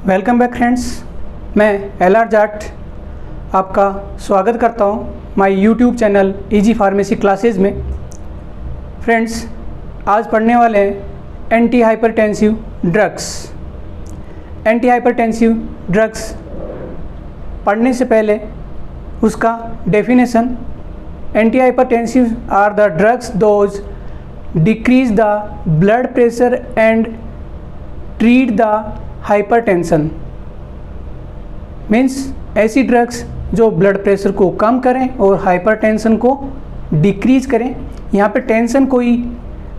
Welcome back friends, मैं L R. Jat आपका स्वागत करता हूँ my YouTube channel easy pharmacy classes में। फ्रेंड्स, आज पढ़ने वाले हैं anti hypertensive drugs. Anti hypertensive drugs पढ़ने से पहले उसका definition: anti hypertensive are the drugs those decrease the blood pressure and treat the hypertension. Means ऐसी ड्रग्स जो ब्लड प्रेशर को कम करें और हाइपरटेंशन को डिक्रीज करें। यहाँ पे टेंशन कोई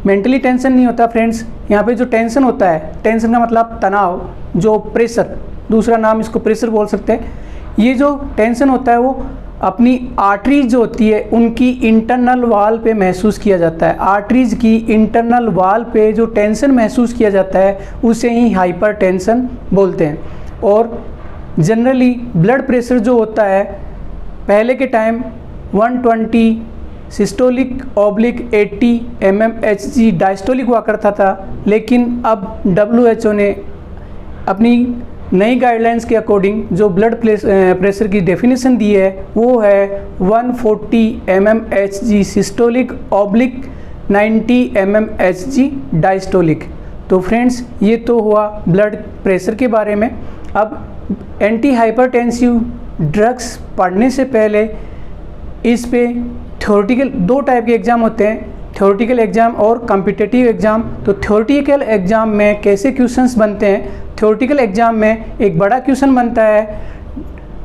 मेंटली टेंशन नहीं होता फ्रेंड्स। यहाँ पे जो टेंशन होता है, टेंशन का मतलब तनाव, जो प्रेशर, दूसरा नाम इसको प्रेशर बोल सकते हैं। ये जो टेंशन होता है वो अपनी आर्टरीज जो होती है उनकी इंटरनल वॉल पे महसूस किया जाता है। आर्टरीज की इंटरनल वॉल पे जो टेंशन महसूस किया जाता है उसे ही हाइपरटेंशन बोलते हैं। और जनरली ब्लड प्रेशर जो होता है पहले के टाइम 120 सिस्टोलिक / 80 mmHg डायस्टोलिक हुआ करता था, लेकिन अब WHO ने अपनी नई गाइडलाइंस के अकॉर्डिंग जो ब्लड प्रेशर की डेफिनेशन दी है वो है 140 mmHg सिस्टोलिक / 90 mmHg डायस्टोलिक। तो फ्रेंड्स, ये तो हुआ ब्लड प्रेशर के बारे में। अब एंटी हाइपरटेंसिव ड्रग्स पढ़ने से पहले इस पे थ्योरेटिकल 2 टाइप के एग्ज़ाम होते हैं, थ्योरेटिकल एग्ज़ाम और कॉम्पिटिटिव एग्ज़ाम। तो थ्योरेटिकल एग्ज़ाम में कैसे क्वेश्चंस बनते हैं? थ्योरेटिकल एग्ज़ाम में एक बड़ा क्वेश्चन बनता है,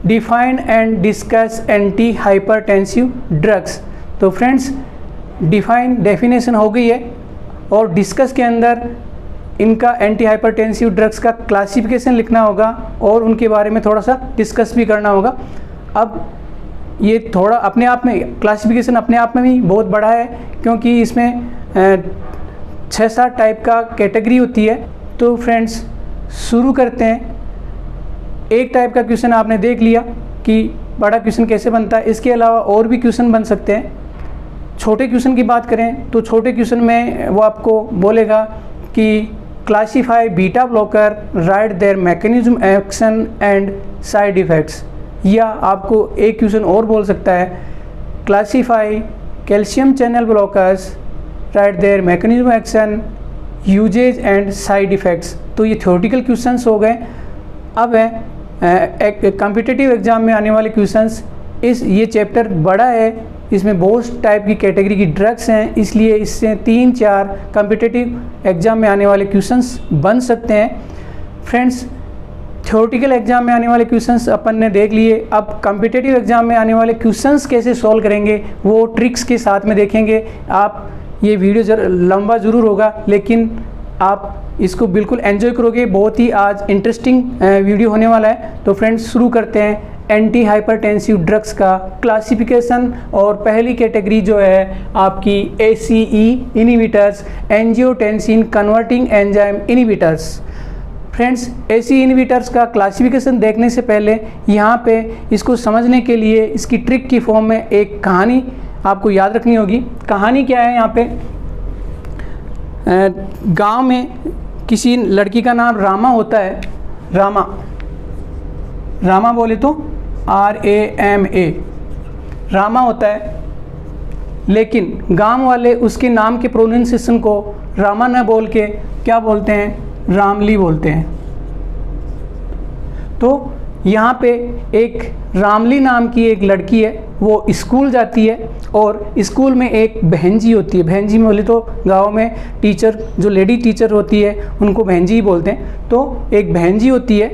define and discuss anti hypertensive drugs. तो फ्रेंड्स, डिफाइन डेफिनेशन हो गई है और डिस्कस के अंदर इनका एंटी हाइपरटेंसिव ड्रग्स का क्लासिफिकेशन लिखना होगा और उनके बारे में थोड़ा सा डिस्कस भी करना होगा। अब ये थोड़ा अपने आप में क्लासिफिकेशन अपने आप में भी बहुत बड़ा है, क्योंकि इसमें 6-7 टाइप का कैटेगरी होती है। तो फ्रेंड्स, शुरू करते हैं। एक टाइप का क्वेश्चन आपने देख लिया कि बड़ा क्वेश्चन कैसे बनता है। इसके अलावा और भी क्वेश्चन बन सकते हैं। छोटे क्वेश्चन की बात करें तो छोटे क्वेश्चन में वो आपको बोलेगा कि classify beta blocker, write their mechanism action and side effects. या आपको एक क्वेश्चन और बोल सकता है, classify calcium channel blockers, write their mechanism action, uses and side effects. तो ये थ्योरेटिकल क्वेश्चंस हो गए। अब है कॉम्पिटिटिव एग्ज़ाम में आने वाले क्वेश्चंस। ये चैप्टर बड़ा है, इसमें बहुत टाइप की कैटेगरी की ड्रग्स हैं, इसलिए इससे 3-4 कॉम्पिटिटिव एग्ज़ाम में आने वाले क्वेश्चंस बन सकते हैं। फ्रेंड्स, थ्योरेटिकल एग्ज़ाम में आने वाले क्वेश्चंस अपन ने देख लिए। अब कॉम्पिटिटिव एग्ज़ाम में आने वाले क्वेश्चंस कैसे सॉल्व करेंगे वो ट्रिक्स के साथ में देखेंगे। आप ये वीडियो लंबा ज़रूर होगा, लेकिन आप इसको बिल्कुल एंजॉय करोगे। बहुत ही आज इंटरेस्टिंग वीडियो होने वाला है। तो फ्रेंड्स, शुरू करते हैं एंटी हाइपरटेंसिव ड्रग्स का क्लासिफिकेशन। और पहली कैटेगरी जो है आपकी ACE inhibitors, angiotensin converting enzyme inhibitors. Friends, ACE inhibitors का क्लासिफिकेशन देखने से पहले यहाँ पे इसको समझने के लिए इसकी ट्रिक की फॉर्म में एक कहानी आपको याद रखनी होगी। कहानी क्या है? यहाँ पे गांव में किसी लड़की का नाम रामा होता है। रामा बोले तो RAMA, रामा होता है। लेकिन गांव वाले उसके नाम के प्रोनाउंसिएशन को रामा न बोल के क्या बोलते हैं? रामली बोलते हैं। तो यहाँ पे एक रामली नाम की एक लड़की है, वो स्कूल जाती है और स्कूल में एक बहन जी होती है। बहन जी में बोले तो गांव में टीचर, जो लेडी टीचर होती है उनको बहन जी ही बोलते हैं। तो एक बहन जी होती है।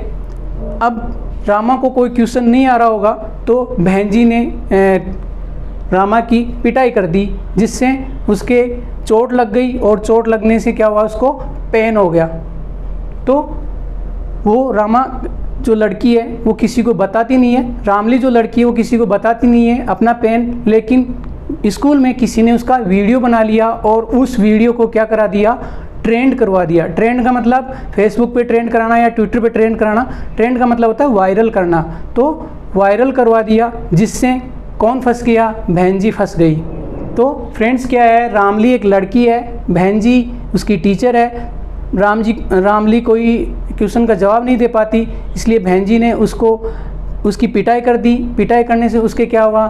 अब रामा को कोई क्वेश्चन नहीं आ रहा होगा तो बहन जी ने रामा की पिटाई कर दी, जिससे उसके चोट लग गई और चोट लगने से क्या हुआ, उसको पेन हो गया। तो वो रामा जो लड़की है वो किसी को बताती नहीं है, रामली जो लड़की है वो किसी को बताती नहीं है अपना पेन। लेकिन स्कूल में किसी ने उसका वीडियो बना लिया और उस वीडियो को क्या करा दिया? ट्रेंड करवा दिया। ट्रेंड का मतलब फेसबुक पे ट्रेंड कराना या ट्विटर पे ट्रेंड कराना। ट्रेंड का मतलब होता है वायरल करना। तो वायरल करवा दिया, जिससे कौन फंस गया? बहन जी फंस गई। तो फ्रेंड्स, क्या है, रामली एक लड़की है, बहन जी उसकी टीचर है। रामली कोई क्वेश्चन का जवाब नहीं दे पाती, इसलिए बहन जी ने उसकी पिटाई कर दी। पिटाई करने से उसके क्या हुआ,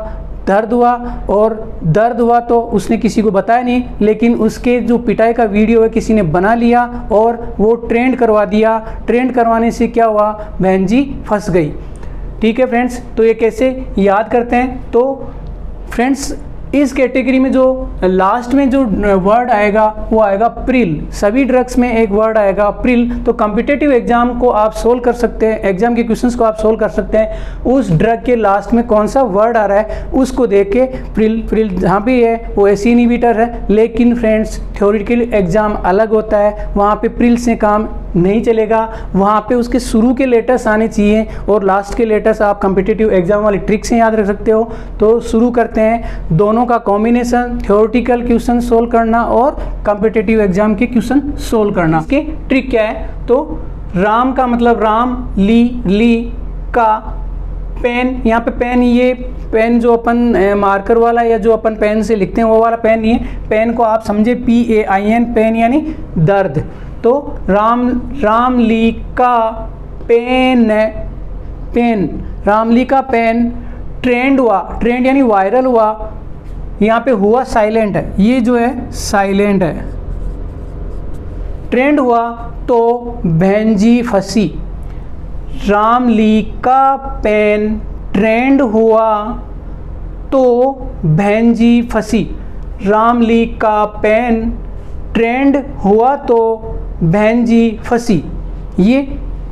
दर्द हुआ, और दर्द हुआ तो उसने किसी को बताया नहीं, लेकिन उसके जो पिटाई का वीडियो है किसी ने बना लिया और वो ट्रेंड करवा दिया। ट्रेंड करवाने से क्या हुआ, बहन जी फंस गई। ठीक है फ्रेंड्स, तो ये कैसे याद करते हैं, तो फ्रेंड्स इस कैटेगरी में जो लास्ट में जो वर्ड आएगा वो आएगा प्रिल। सभी ड्रग्स में एक वर्ड आएगा प्रिल। तो कॉम्पिटिटिव एग्जाम को आप सोल्व कर सकते हैं, एग्जाम के क्वेश्चंस को आप सोल्व कर सकते हैं। उस ड्रग के लास्ट में कौन सा वर्ड आ रहा है उसको देख के प्रिल जहाँ भी है वो एसी इनहिबिटर है। लेकिन फ्रेंड्स थ्योरेटिकल एग्जाम अलग होता है, वहाँ पे प्रिल से काम नहीं चलेगा, वहाँ पे उसके शुरू के लेटर्स आने चाहिए और लास्ट के लेटर्स आप कॉम्पिटिटिव एग्जाम वाली ट्रिक से याद रख सकते हो। तो शुरू करते हैं, दोनों का कॉम्बिनेशन, थ्योरेटिकल क्वेश्चन सोल्व करना और कॉम्पिटिटिव एग्जाम के क्वेश्चन सोल्व करना। इसकी ट्रिक क्या है, तो राम का मतलब राम, ली का पेन, यहाँ पे पेन, ये पेन जो अपन मार्कर वाला या जो अपन पेन से लिखते हैं वो वाला पेन नहीं है। पेन को आप समझे PAIN, पेन यानी दर्द। तो रामली का पेन, रामली का पेन ट्रेंड हुआ, ट्रेंड यानी वायरल हुआ, यहाँ पे हुआ साइलेंट है, ये जो है साइलेंट है। ट्रेंड हुआ तो बहन जी फंसी। रामली का पेन ट्रेंड हुआ तो बहन जी फंसी। रामली का पेन ट्रेंड हुआ तो बहन जी फंसी। ये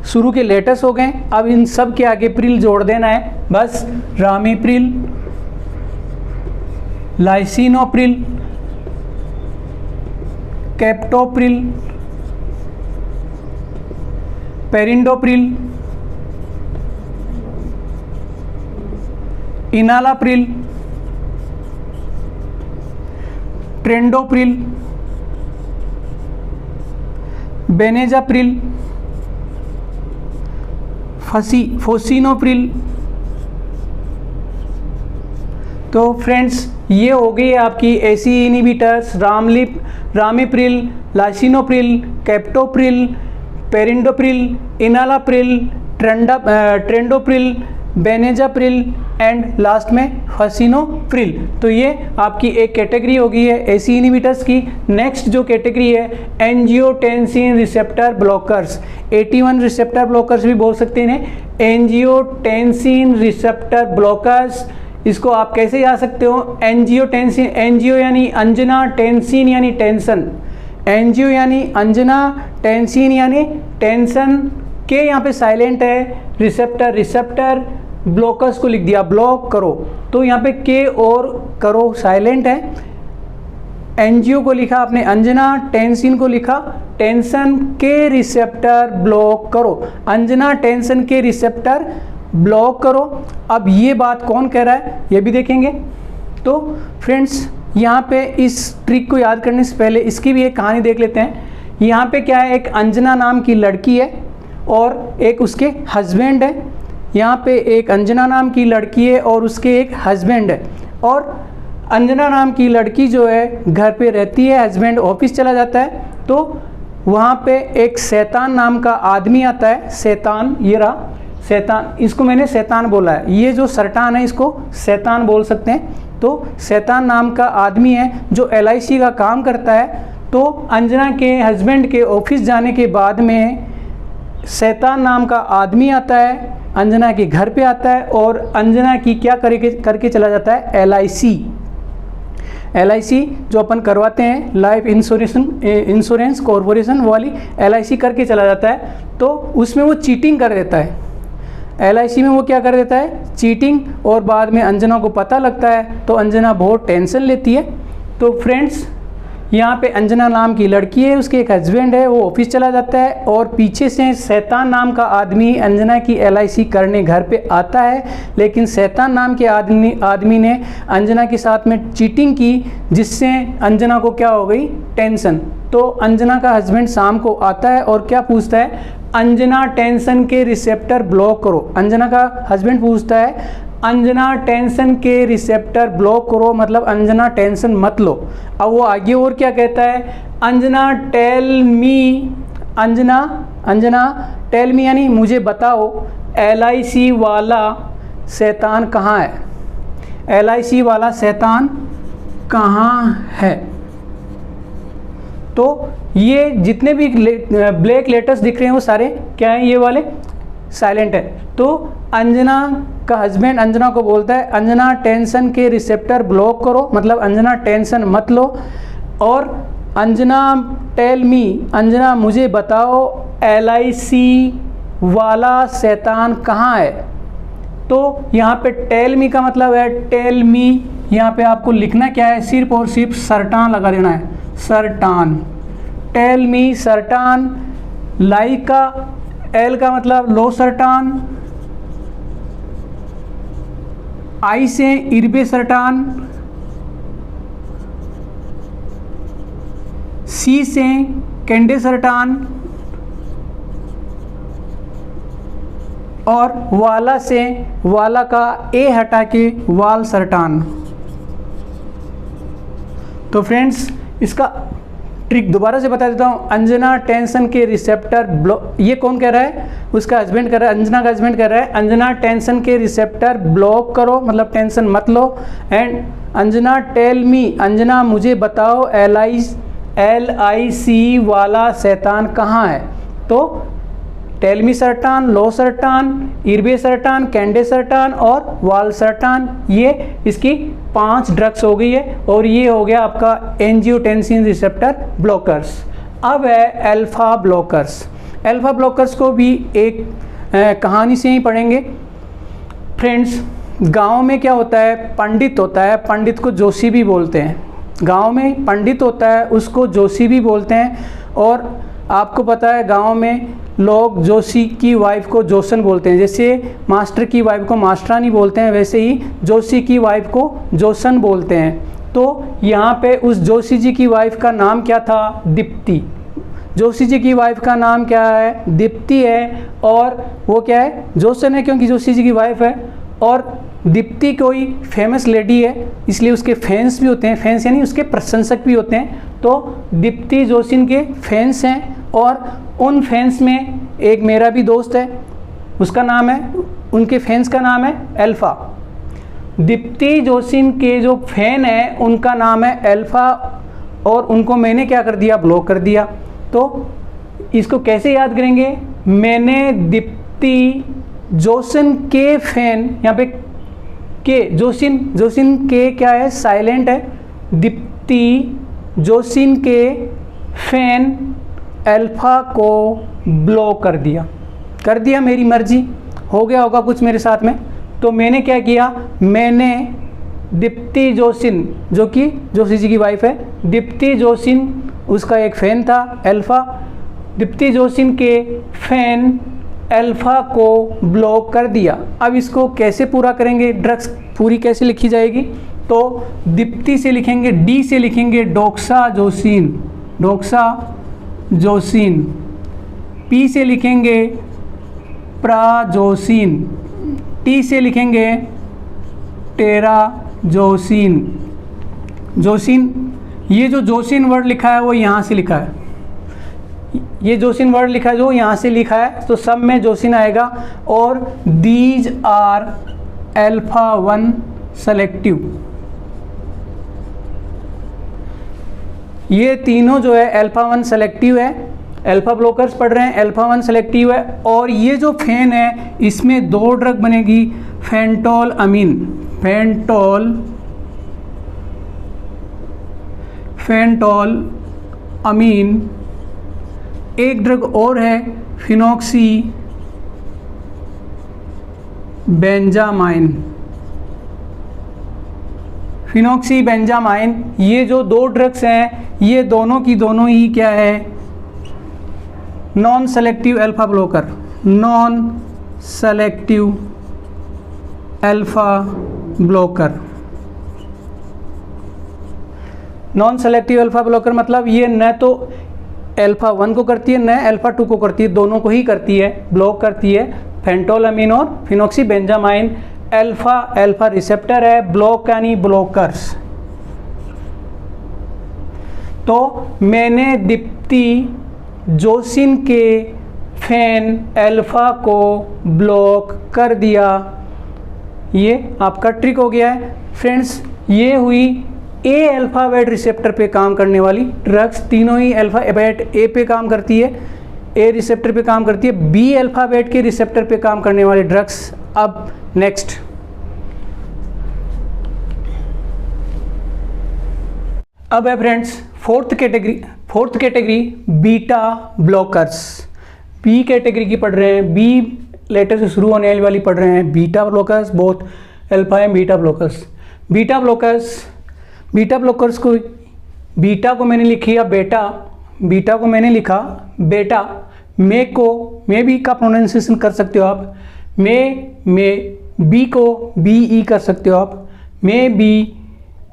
शुरू के लेटर्स हो गए। अब इन सब के आगे प्रिल जोड़ देना है, बस ramipril, lisinopril, captopril, perindopril, enalapril, trandolapril, benazepril, fosinopril. तो फ्रेंड्स ये हो गई आपकी ACE inhibitors, ramipril, lisinopril, captopril, perindopril, enalapril, trandolapril, benazepril and last में फोसिनोप्रिल। तो ये आपकी एक कैटेगरी हो गई है एसी इनहिबिटर्स की। नेक्स्ट जो कैटेगरी है angiotensin receptor blockers, 81 receptor blockers भी बोल सकते हैं। एंजियोटेंसिन रिसेप्टर ब्लॉकर्स, इसको आप कैसे जा सकते हो, एंजियोटेंसिन, एंजियो यानी अंजना, टेंसिन यानी टेंशन, एंजियो यानी अंजना, टेंसिन यानी टेंशन, के यहाँ पे साइलेंट है, रिसेप्टर ब्लॉकर्स को लिख दिया ब्लॉक करो, तो यहाँ पे के और करो साइलेंट है। एंजियो को लिखा आपने अंजना, टेंसिन को लिखा टेंशन, के रिसेप्टर ब्लॉक करो, अंजना टेंशन के रिसेप्टर ब्लॉक करो। अब ये बात कौन कह रहा है ये भी देखेंगे। तो फ्रेंड्स यहाँ पे इस ट्रिक को याद करने से पहले इसकी भी एक कहानी देख लेते हैं। यहाँ पे क्या है, एक अंजना नाम की लड़की है और एक उसके हस्बैंड है। यहाँ पे एक अंजना नाम की लड़की है और उसके एक हस्बैंड है, और अंजना नाम की लड़की जो है घर पे रहती है, हस्बैंड ऑफिस चला जाता है। तो वहाँ पे एक शैतान नाम का आदमी आता है, शैतान, ये रहा शैतान, इसको मैंने शैतान बोला है, ये जो सरटान है इसको शैतान बोल सकते हैं। तो शैतान नाम का आदमी है जो LIC का काम करता है। तो अंजना के हस्बैंड के ऑफिस जाने के बाद में शैतान नाम का आदमी आता है, अंजना के घर पे आता है और अंजना की क्या करके चला जाता है, LIC जो अपन करवाते हैं लाइफ इंश्योरेंस कॉर्पोरेशन वाली LIC करके चला जाता है। तो उसमें वो चीटिंग कर देता है, LIC में वो क्या कर देता है, चीटिंग, और बाद में अंजना को पता लगता है तो अंजना बहुत टेंशन लेती है। तो फ्रेंड्स यहाँ पे अंजना नाम की लड़की है, उसके एक हस्बैंड है, वो ऑफिस चला जाता है और पीछे से शैतान नाम का आदमी अंजना की LIC करने घर पे आता है। लेकिन शैतान नाम के आदमी ने अंजना के साथ में चीटिंग की, जिससे अंजना को क्या हो गई, टेंशन। तो अंजना का हस्बैंड शाम को आता है और क्या पूछता है, अंजना टेंशन के रिसेप्टर ब्लॉक करो। अंजना का हस्बैंड पूछता है अंजना टेंशन के रिसेप्टर ब्लॉक करो, मतलब अंजना टेंशन मत लो। अब वो आगे और क्या कहता है, Anjana tell me Anjana tell me यानी मुझे बताओ LIC वाला शैतान कहाँ है, LIC वाला शैतान कहाँ है। तो ये जितने भी ब्लैक लेटर्स दिख रहे हैं वो सारे क्या हैं, ये वाले साइलेंट है। तो अंजना का हस्बैंड अंजना को बोलता है अंजना टेंशन के रिसेप्टर ब्लॉक करो, मतलब अंजना टेंशन मत लो। और अंजना टेल मी, अंजना मुझे बताओ LIC वाला शैतान कहाँ है। तो यहाँ पे टेल मी का मतलब है टेल मी, यहाँ पे आपको लिखना क्या है, सिर्फ और सिर्फ सरटान लगा देना है, sartan. Tell me sartan. Like का एल का मतलब लो सरटान, आई से इर्बे सरटान, सी से कैंडे सरटान और वाला से वाला का ए हटा के वाल सरटान। तो फ्रेंड्स इसका ट्रिक दोबारा से बता देता हूँ। अंजना टेंशन के रिसेप्टर ब्लॉक, ये कौन कह रहा है, उसका हस्बैंड कर रहा है, अंजना का हस्बैंड कर रहा है अंजना टेंशन के रिसेप्टर ब्लॉक करो, मतलब टेंशन मत लो। And Anjana tell me, Anjana मुझे बताओ LIC वाला शैतान कहाँ है। तो टेल मी सरटान, लो सरटान, इर्बे सरटान, कैंडे सरटान और वाल सरटान, ये इसकी 5 ड्रग्स हो गई है। और ये हो गया आपका एंजियोटेंसिन रिसेप्टर ब्लॉकर्स। अब है अल्फा ब्लॉकर्स। अल्फा ब्लॉकर्स को भी एक कहानी से ही पढ़ेंगे। फ्रेंड्स गांव में क्या होता है, पंडित होता है, पंडित को जोशी भी बोलते हैं। गांव में पंडित होता है उसको जोशी भी बोलते हैं। और आपको पता है गांव में लोग जोशी की वाइफ को जोशन बोलते हैं, जैसे मास्टर की वाइफ को मास्टरानी बोलते हैं, वैसे ही जोशी की वाइफ को जोशन बोलते हैं। तो यहाँ पे उस जोशी जी की वाइफ का नाम क्या था, दीप्ति। जोशी जी की वाइफ का नाम क्या है, दीप्ति है। और वो क्या है, जोशन है क्योंकि जोशी जी की वाइफ है। और दीप्ति कोई फेमस लेडी है इसलिए उसके फैंस भी होते हैं, फैंस यानी उसके प्रशंसक भी होते हैं। तो दीप्ति जोशिन के फैंस हैं। और उन फैंस में एक मेरा भी दोस्त है, उसका नाम है, उनके फैंस का नाम है अल्फा। दीप्ति जोशिन के जो फैन है उनका नाम है अल्फा। और उनको मैंने क्या कर दिया, ब्लॉक कर दिया। तो इसको कैसे याद करेंगे, मैंने दीप्ति जोशिन के फैन, यहाँ पे के जोशिन के क्या है, साइलेंट है। दीप्ति जोशिन के फैन अल्फा को ब्लॉक कर दिया। मेरी मर्जी, हो गया होगा कुछ मेरे साथ में। तो मैंने क्या किया, मैंने दीप्ति जोशिन जो कि जोशी जी की वाइफ है, दीप्ति जोशिन उसका एक फ़ैन था अल्फा, दीप्ति जोशिन के फैन अल्फा को ब्लॉक कर दिया। अब इसको कैसे पूरा करेंगे, ड्रग्स पूरी कैसे लिखी जाएगी। तो दीप्ति से लिखेंगे, डी से लिखेंगे डोक्सा जोसिन, पी से लिखेंगे प्राजोसिन, टी से लिखेंगे टेराजोसिन। ये जो जोसिन वर्ड लिखा है वो यहाँ से लिखा है, ये जोसिन वर्ड लिखा है जो यहाँ से लिखा है, तो सब में जोसिन आएगा। और दीज आर अल्फा 1 सेलेक्टिव, ये तीनों जो है अल्फा 1 सेलेक्टिव है, अल्फा ब्लॉकर्स पढ़ रहे हैं, अल्फा 1 सेलेक्टिव है। और ये जो फैन है इसमें 2 ड्रग बनेगी, फेंटोल अमीन, एक ड्रग और है फिनॉक्सी बेंजामाइन। ये जो 2 ड्रग्स हैं ये दोनों की दोनों ही क्या है, non selective alpha blocker, non selective alpha blocker मतलब ये न तो अल्फा 1 को करती है न अल्फा 2 को करती है, दोनों को ही करती है, ब्लॉक करती है। फेंटोलामीन और फिनॉक्सी बेंजामाइन अल्फा रिसेप्टर है, ब्लॉक यानी ब्लॉकर्स। तो मैंने दीप्ति जोसिन के फैन अल्फ़ा को ब्लॉक कर दिया। ये आपका ट्रिक हो गया है फ्रेंड्स। ये हुई ए अल्फ़ाबेट रिसेप्टर पे काम करने वाली ड्रग्स। तीनों ही अल्फ़ाबेट ए पे काम करती है, ए रिसेप्टर पे काम करती है। बी अल्फ़ाबेट के रिसेप्टर पे काम करने वाली ड्रग्स। अब नेक्स्ट, अब है friends fourth category beta blockers. B category की पढ़ रहे हैं, बी लेटर से शुरू होने वाली पढ़ रहे हैं। Beta blockers, both alpha and beta blockers. Beta blockers को, बीटा को मैंने लिखी या बेटा, बीटा को मैंने लिखा बेटा। मे को मे बी का प्रोनाउंसिएशन कर सकते हो आप, मे बी को बी ई कर सकते हो आप। मे बी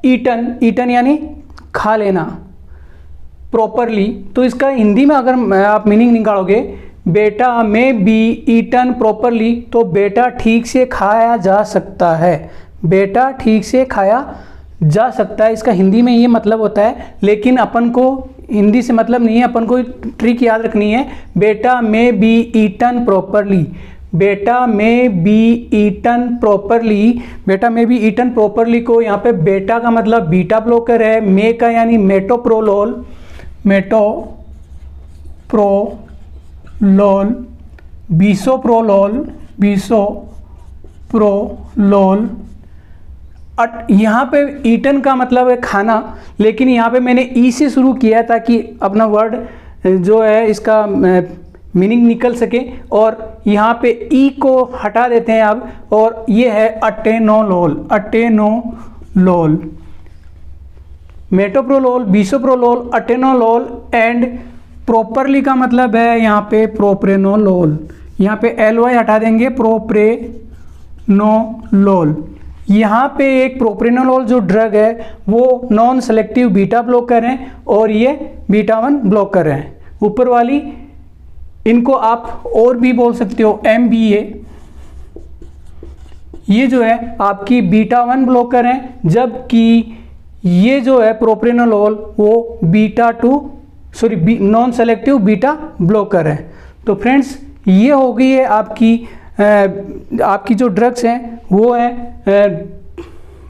ईटन यानी खा लेना प्रॉपरली। तो इसका हिंदी में अगर आप मीनिंग निकालोगे, बेटा मे बी ईटन प्रॉपरली, तो बेटा ठीक से खाया जा सकता है। बेटा ठीक से खाया जा सकता है, इसका हिंदी में ये मतलब होता है। लेकिन अपन को हिंदी से मतलब नहीं है, अपन को ट्रिक याद रखनी है। बेटा मे बी ईटन प्रॉपरली, बेटा मे बी ईटन प्रॉपरली। बेटा मे बी ईटन प्रॉपरली को यहाँ पे बेटा का मतलब बीटा ब्लॉकर है, मे का यानी मेटोप्रोलोल, बिसोप्रोलोल। यहाँ पे ईटन का मतलब है खाना, लेकिन यहाँ पे मैंने ई से शुरू किया ताकि अपना वर्ड जो है इसका मीनिंग निकल सके, और यहाँ पे ई को हटा देते हैं अब, और ये है अटेनोलोल। मेटोप्रोलोल, बिसोप्रोलोल, अटेनोलोल एंड प्रॉपरली का मतलब है यहाँ पे प्रोप्रेनोलोल। यहाँ पे LY हटा देंगे, प्रोप्रेनोलोल। यहाँ पे एक प्रोप्रेनोलोल जो ड्रग है वो नॉन सेलेक्टिव बीटा ब्लॉकर है, और ये बीटा 1 ब्लॉकर है। ऊपर वाली इनको आप और भी बोल सकते हो MBA। ये जो है आपकी बीटा 1 ब्लॉकर है, जबकि ये जो है प्रोप्रेनोलोल वो नॉन सेलेक्टिव बीटा ब्लॉकर है। तो फ्रेंड्स ये हो गई है आपकी जो ड्रग्स हैं वो है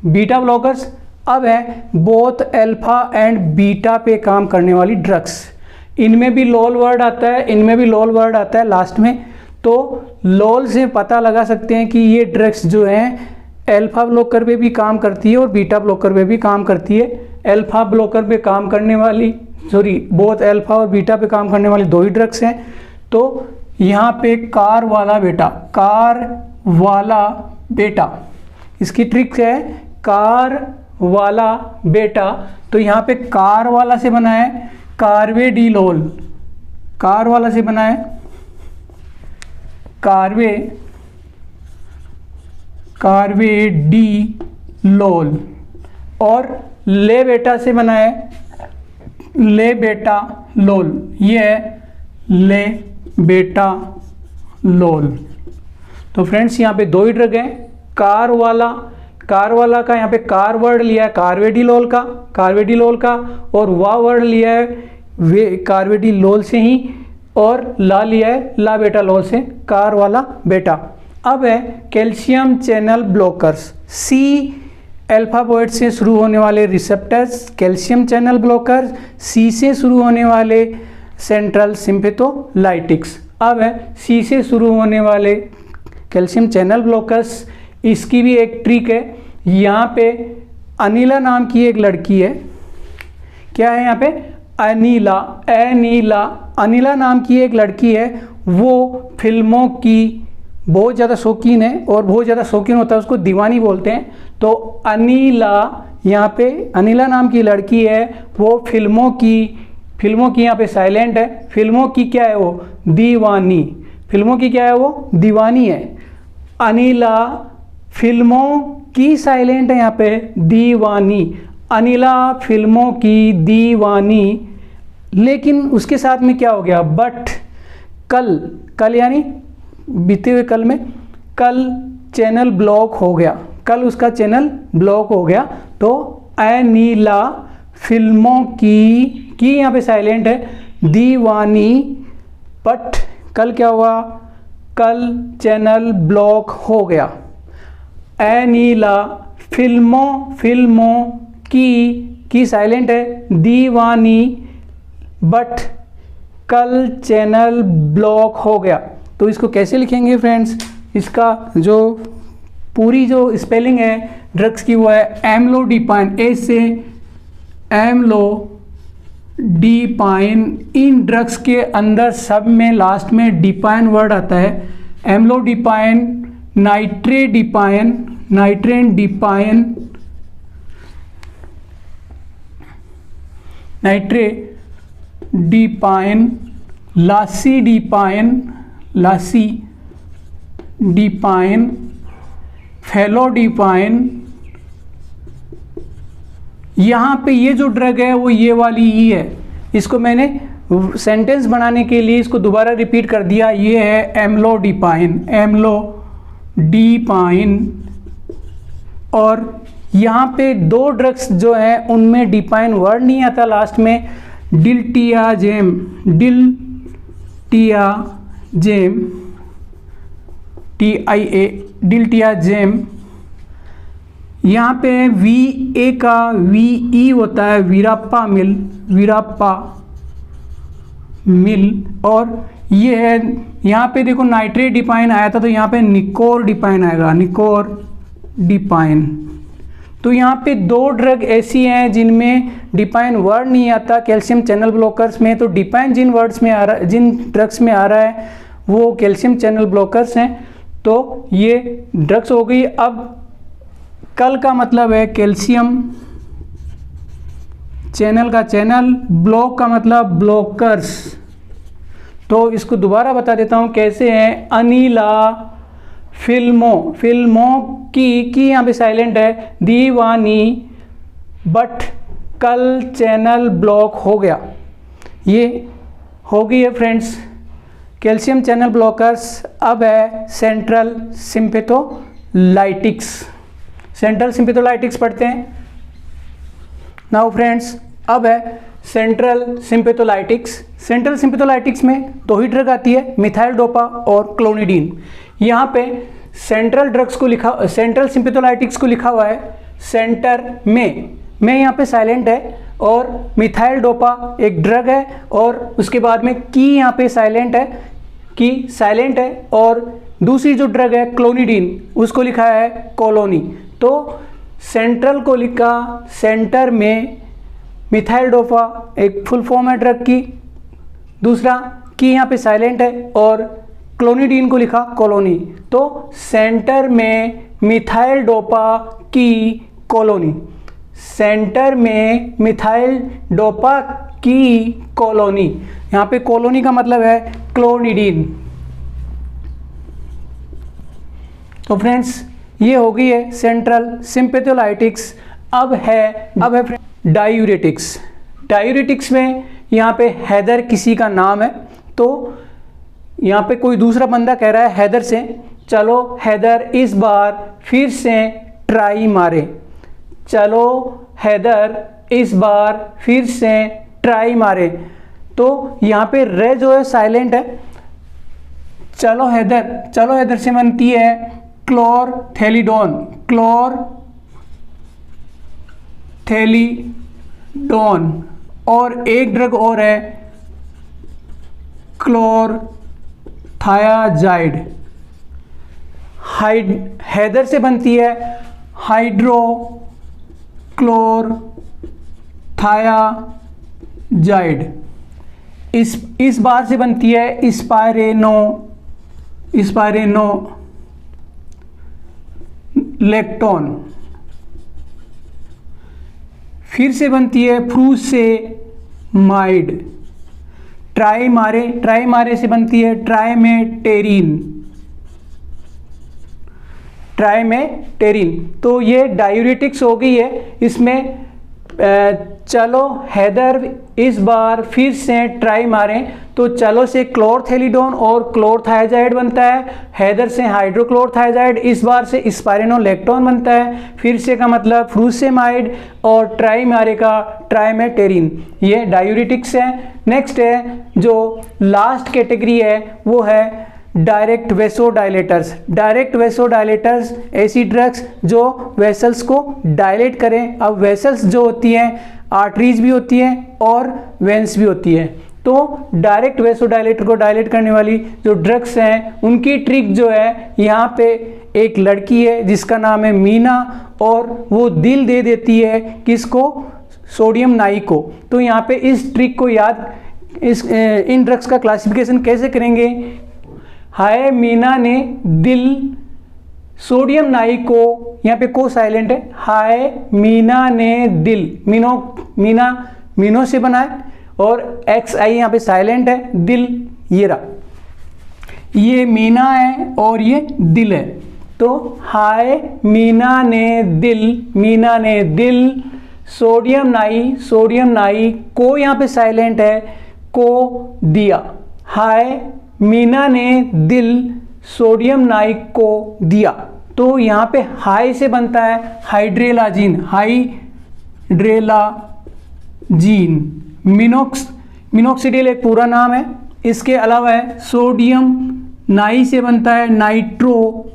बीटा ब्लॉकर्स। अब है बोथ अल्फा एंड बीटा पे काम करने वाली ड्रग्स। इनमें भी लोल वर्ड आता है, इनमें भी लोल वर्ड आता है लास्ट में। तो लोल से पता लगा सकते हैं कि ये ड्रग्स जो हैं अल्फा ब्लॉकर पे भी काम करती है और बीटा ब्लॉकर पे भी काम करती है। अल्फा ब्लॉकर पे काम करने वाली बोथ अल्फा और बीटा पे काम करने वाली दो ही ड्रग्स हैं। तो यहाँ पे कार वाला बेटा, इसकी ट्रिक है कार वाला बेटा। तो यहाँ पे कार वाला से बना है कार्वेडिलोल, कार वाला से बना है कार्वेडिलोल, और ले बेटा से बना है ले बेटा लोल। ये है ले बेटा लोल। तो फ्रेंड्स यहाँ पे दो ही ड्रग हैं। कार वाला का यहाँ पे कार वर्ड लिया है कार्वेडिलोल का, और वाह वर्ड लिया है वे कार्वेडिलोल से ही, और ला लिया है ला बेटा लोल से, कार वाला बेटा। अब है कैल्शियम चैनल ब्लॉकर्स। सी अल्फाबेट से शुरू होने वाले रिसेप्टर्स कैल्शियम चैनल ब्लॉकर्स, सी से शुरू होने वाले सेंट्रल सिम्पैथोलाइटिक्स। अब है सी से शुरू होने वाले कैल्शियम चैनल ब्लॉकर्स। इसकी भी एक ट्रिक है। यहाँ पे अनिला नाम की एक लड़की है, क्या है यहाँ पे अनिला नाम की एक लड़की है। वो फिल्मों की बहुत ज़्यादा शौकीन है, और बहुत ज़्यादा शौकीन होता है उसको दीवानी बोलते हैं। तो अनिला, यहाँ पे अनिला नाम की लड़की है, वो फिल्मों की यहाँ पे साइलेंट है। फिल्मों की क्या है वो दीवानी, फिल्मों की क्या है वो दीवानी है। अनिला फिल्मों की साइलेंट है यहाँ पे दीवानी, अनिला फिल्मों की दीवानी। लेकिन उसके साथ में क्या हो गया, बट कल यानी बीते हुए कल में कल चैनल ब्लॉक हो गया, कल उसका चैनल ब्लॉक हो गया। तो अनिला फिल्मों की यहाँ पे साइलेंट है, दीवानी बट कल क्या हुआ, कल चैनल ब्लॉक हो गया। अनीला फिल्मों की साइलेंट है, दीवानी, बट कल चैनल ब्लॉक हो गया। तो इसको कैसे लिखेंगे फ्रेंड्स, इसका जो पूरी जो स्पेलिंग है ड्रग्स की वो है एम्लोडिपाइन, ए से एम्लोडिपाइन। इन ड्रग्स के अंदर सब में लास्ट में डिपाइन वर्ड आता है, एम्लोडिपाइन, नाइट्रेडिपाइन, नाइट्रेडिपाइन, लासीडिपाइन, फेलोडिपाइन। यहाँ पे ये जो ड्रग है वो ये वाली ही है। इसको मैंने सेंटेंस बनाने के लिए इसको दोबारा रिपीट कर दिया। ये है एम्लोडिपाइन, और यहाँ पे दो ड्रग्स जो है उनमें डिपाइन वर्ड नहीं आता लास्ट में, डिल्टियाजेम, TIA, डिल्टियाजेम। यहाँ पे VA का VE होता है वीराप्पा मिल, और ये है यहाँ पे देखो नाइट्रेडिपाइन आया था तो यहाँ पे निकोरडिपाइन आएगा, निकोरडिपाइन। तो यहाँ पे दो ड्रग ऐसी हैं जिनमें डिपाइन वर्ड नहीं आता कैल्शियम चैनल ब्लॉकर्स में। तो डिपाइन जिन ड्रग्स में आ रहा है वो कैल्शियम चैनल ब्लॉकर्स हैं। तो ये ड्रग्स हो गई। अब कल का मतलब है कैल्शियम चैनल का चैनल, ब्लॉक का मतलब ब्लॉकर्स। तो इसको दोबारा बता देता हूँ कैसे हैं। अनीला फिल्मों की यहाँ पे साइलेंट है, दीवानी, बट कल चैनल ब्लॉक हो गया। ये हो गई है फ्रेंड्स कैल्शियम चैनल ब्लॉकर्स। अब है सेंट्रल सिम्पैथोलाइटिक्स पढ़ते हैं। नाउ फ्रेंड्स अब है सेंट्रल सिम्पैथोलाइटिक्स में दो ही ड्रग आती है, मिथाइल डोपा और क्लोनिडीन। यहाँ पे सेंट्रल सिम्पैथोलाइटिक्स को लिखा हुआ है सेंटर में यहाँ पे साइलेंट है, और मिथाइल डोपा एक ड्रग है, और उसके बाद में की यहाँ पे साइलेंट है, और दूसरी जो ड्रग है क्लोनिडीन उसको लिखा है कॉलोनी। तो सेंट्रल को लिखा सेंटर में मिथाइल डोपा एक फुल फॉर्म है ड्रग की, दूसरा की यहाँ पे साइलेंट है, और क्लोनिडीन को लिखा कॉलोनी। तो सेंटर में मिथाइल डोपा की कॉलोनी, सेंटर में मिथाइल डोपा की कॉलोनी। यहाँ पे कॉलोनी का मतलब है क्लोनिडीन। तो फ्रेंड्स ये हो गई है सेंट्रल सिम्पैथोलाइटिक्स। अब है डायूरेटिक्स में यहाँ पे हैदर किसी का नाम है। तो यहाँ पे कोई दूसरा बंदा कह रहा है हैदर से, चलो हैदर इस बार फिर से ट्राई मारे, चलो हैदर इस बार फिर से ट्राई मारे। तो यहाँ पे रे जो है साइलेंट है। चलो हैदर से बनती है क्लोरथेलिडोन, और एक ड्रग और है क्लोरथायाजाइड। हैदर से बनती है हाइड्रोक्लोरथायाजाइड। इस बार से बनती है स्पाइरेनोलेक्टोन। फिर से बनती है फ्रूसेमाइड। ट्राई मारे से बनती है ट्राइमेटेरिन। तो ये डायूरेटिक्स हो गई है। इसमें चलो हैदर इस बार फिर से ट्राई मारें, तो चलो से क्लोरथेलिडोन और क्लोरथाइजाइड बनता है, हैदर से हाइड्रोक्लोरथाइजाइड, इस बार से स्पाइरेनोलैक्टोन बनता है, फिर से का मतलब फ्रूसेमाइड, और ट्राई मारे का ट्राइमेटेरिन, ये डायूरेटिक्स है। नेक्स्ट है जो लास्ट कैटेगरी है वो है डायरेक्ट वेसोडाइलेटर्स। डायरेक्ट वेसोडाइलेटर्स ऐसी ड्रग्स जो वेसल्स को डायलेट करें। अब वेसल्स जो होती हैं आर्टरीज भी होती हैं और वेंस भी होती है, तो डायरेक्ट वेसोडाइलेटर को डायलेट करने वाली जो ड्रग्स हैं उनकी ट्रिक जो है, यहाँ पे एक लड़की है जिसका नाम है मीना, और वो दिल दे देती है किसको, सोडियम नाई को। तो यहाँ पे इस ट्रिक को याद, इन ड्रग्स का क्लासिफिकेशन कैसे करेंगे, हाय मीना ने दिल, सोडियम नाई को, यहाँ पे को साइलेंट है, हाय मीना ने दिल, मीनो से बना है, और एक्स आई यहाँ पे साइलेंट है, दिल ये रहा, ये मीना है और ये दिल है। तो हाय मीना ने दिल, सोडियम नाई को यहाँ पे साइलेंट है, को दिया, हाय मीना ने दिल सोडियम नाई को दिया। तो यहाँ पे हाई से बनता है हाइड्रेलाजीन, मिनोक्सिडिल एक पूरा नाम है। इसके अलावा है सोडियम नाई से बनता है नाइट्रोप्रूसाइड,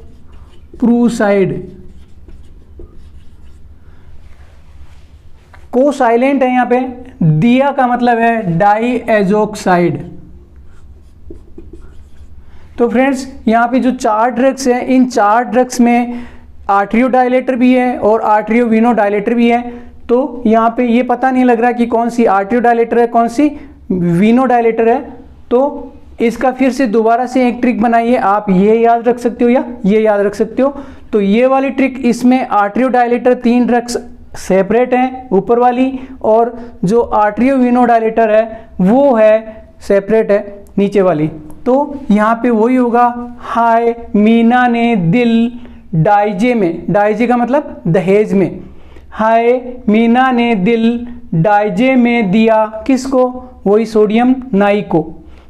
को साइलेंट है यहाँ पे, दिया का मतलब है डाईएजोक्साइड। तो फ्रेंड्स यहाँ पे जो 4 ड्रग्स हैं, इन 4 ड्रग्स में आर्टरियोडाइलेटर भी है और आर्टरियोविनोडाइलेटर भी है। तो यहाँ पे ये पता नहीं लग रहा कि कौन सी आर्टरियोडाइलेटर है कौन सी विनोडाइलेटर है। तो इसका फिर से दोबारा से एक ट्रिक बनाइए, आप ये याद रख सकते हो या ये याद रख सकते हो। तो ये वाली ट्रिक, इसमें आर्टरियोडाइलेटर 3 ड्रग्स सेपरेट हैं ऊपर वाली, और जो आर्टरियोविनोडाइलेटर है वो है सेपरेट है नीचे वाली। तो यहाँ पे वही होगा, हाय मीना ने दिल डाइजे में, डाइजे का मतलब दहेज में, हाय मीना ने दिल डाइजे में दिया किसको, वही सोडियम नाई को।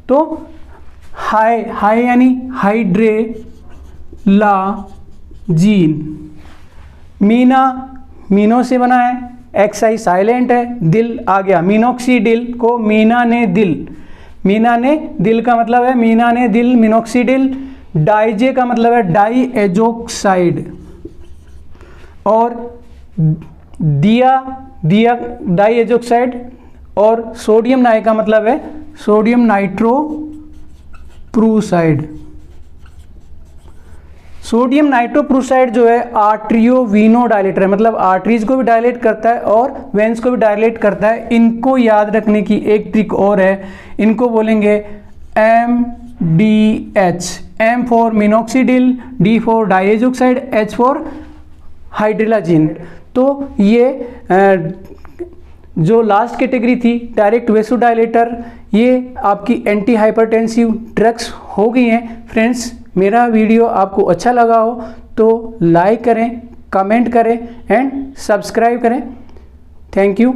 तो हाय यानी हाइड्रेलाजीन, मीनो से बना है, एक्स आई साइलेंट है, दिल आ गया, मिनोक्सिडिल को मीना ने दिल का मतलब है मीना ने दिल, मिनोक्सिडिल, डाइजे का मतलब है डाईएजोक्साइड, और दिया डाईएजोक्साइड, और सोडियम नाई का मतलब है सोडियम नाइट्रोप्रूसाइड। सोडियम नाइट्रोप्रूसाइड जो है आर्टरियोविनोडाइलेटर है, मतलब आर्टरीज को भी डायलेट करता है और वेंस को भी डायलेट करता है। इनको याद रखने की एक ट्रिक और है, इनको बोलेंगे MDH, M for minoxidil, D for diazoxide, H for hydralazine. तो ये जो लास्ट कैटेगरी थी डायरेक्ट वेसोडाइलेटर, ये आपकी एंटी हाइपरटेंसिव ड्रग्स हो गई हैं। फ्रेंड्स मेरा वीडियो आपको अच्छा लगा हो तो लाइक करें, कमेंट करें एंड सब्सक्राइब करें। Thank you.